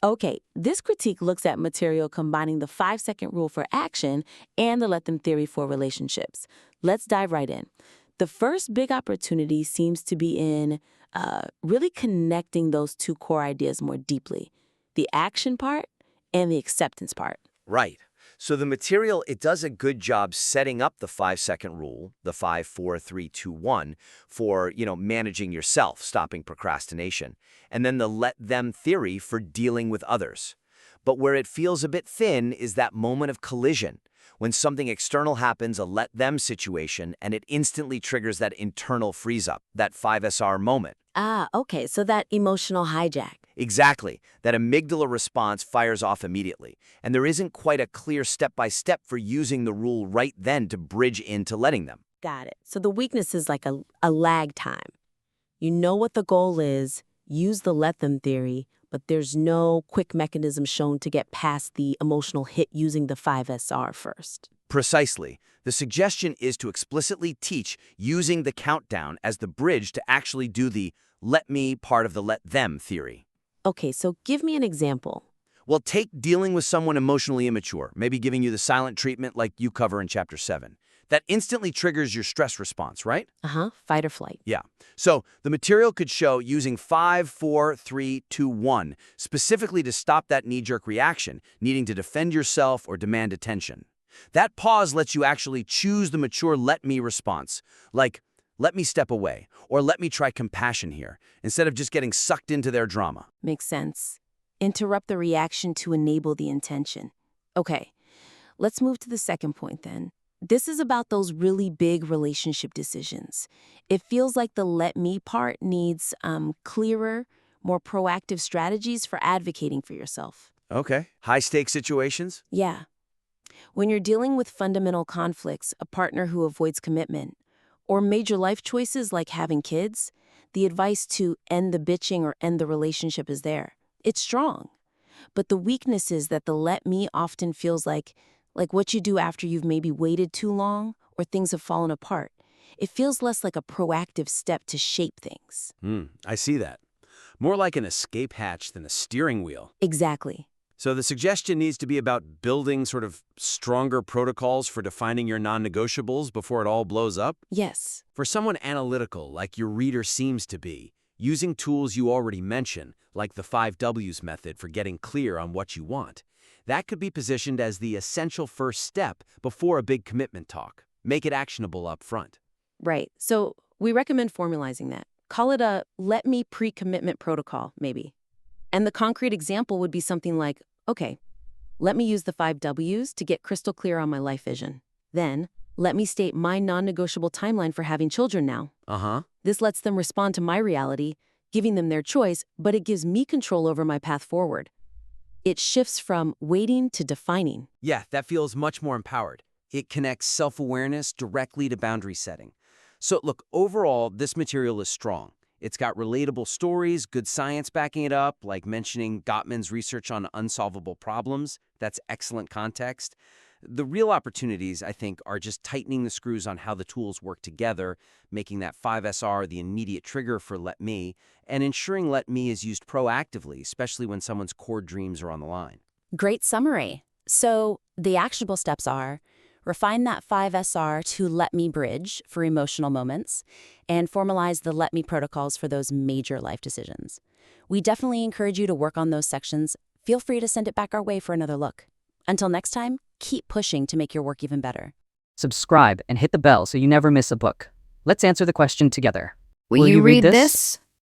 Okay, this critique looks at material combining the 5-second rule for action and the let them theory for relationships. Let's dive right in. The first big opportunity seems to be in really connecting those two core ideas more deeply, the action part and the acceptance part. Right. So the material, it does a good job setting up the 5-second rule, the 5, 4, 3, 2, 1, for, managing yourself, stopping procrastination, and then the let them theory for dealing with others. But where it feels a bit thin is that moment of collision, when something external happens, a let them situation, and it instantly triggers that internal freeze up, that 5SR moment. Ah, okay, so that emotional hijack. Exactly. That amygdala response fires off immediately, and there isn't quite a clear step-by-step for using the rule right then to bridge into letting them. Got it. So the weakness is like a lag time. You know what the goal is, use the let them theory, but there's no quick mechanism shown to get past the emotional hit using the 5SR first. Precisely. The suggestion is to explicitly teach using the countdown as the bridge to actually do the let me part of the let them theory. Okay, so give me an example. Well, take dealing with someone emotionally immature, maybe giving you the silent treatment like you cover in Chapter 7. That instantly triggers your stress response, right? Fight or flight. Yeah. So the material could show using 5, 4, 3, 2, 1, specifically to stop that knee-jerk reaction, needing to defend yourself or demand attention. That pause lets you actually choose the mature let me response, like, let me step away, or let me try compassion here, instead of just getting sucked into their drama. Makes sense. Interrupt the reaction to enable the intention. Okay, let's move to the second point then. This is about those really big relationship decisions. It feels like the let me part needs clearer, more proactive strategies for advocating for yourself. Okay. High-stakes situations? Yeah. When you're dealing with fundamental conflicts, a partner who avoids commitment, or major life choices like having kids, the advice to end the bitching or end the relationship is there. It's strong. But the weakness is that the let me often feels like what you do after you've maybe waited too long or things have fallen apart. It feels less like a proactive step to shape things. I see that. More like an escape hatch than a steering wheel. Exactly. So the suggestion needs to be about building sort of stronger protocols for defining your non-negotiables before it all blows up. Yes. For someone analytical, like your reader seems to be, using tools you already mentioned, like the 5 W's method for getting clear on what you want, that could be positioned as the essential first step before a big commitment talk. Make it actionable up front. Right. So we recommend formalizing that. Call it a let me pre-commitment protocol, maybe. And the concrete example would be something like, okay, let me use the 5 W's to get crystal clear on my life vision. Then, let me state my non-negotiable timeline for having children now. This lets them respond to my reality, giving them their choice, but it gives me control over my path forward. It shifts from waiting to defining. Yeah, that feels much more empowered. It connects self-awareness directly to boundary setting. So look, overall, this material is strong. It's got relatable stories, good science backing it up, like mentioning Gottman's research on unsolvable problems. That's excellent context. The real opportunities, I think, are just tightening the screws on how the tools work together, making that 5SR the immediate trigger for Let Me, and ensuring Let Me is used proactively, especially when someone's core dreams are on the line. Great summary. So the actionable steps are: refine that 5SR to Let Me bridge for emotional moments, and formalize the Let Me protocols for those major life decisions. We definitely encourage you to work on those sections. Feel free to send it back our way for another look. Until next time, keep pushing to make your work even better. Subscribe and hit the bell so you never miss a book. Let's answer the question together. Will you read this?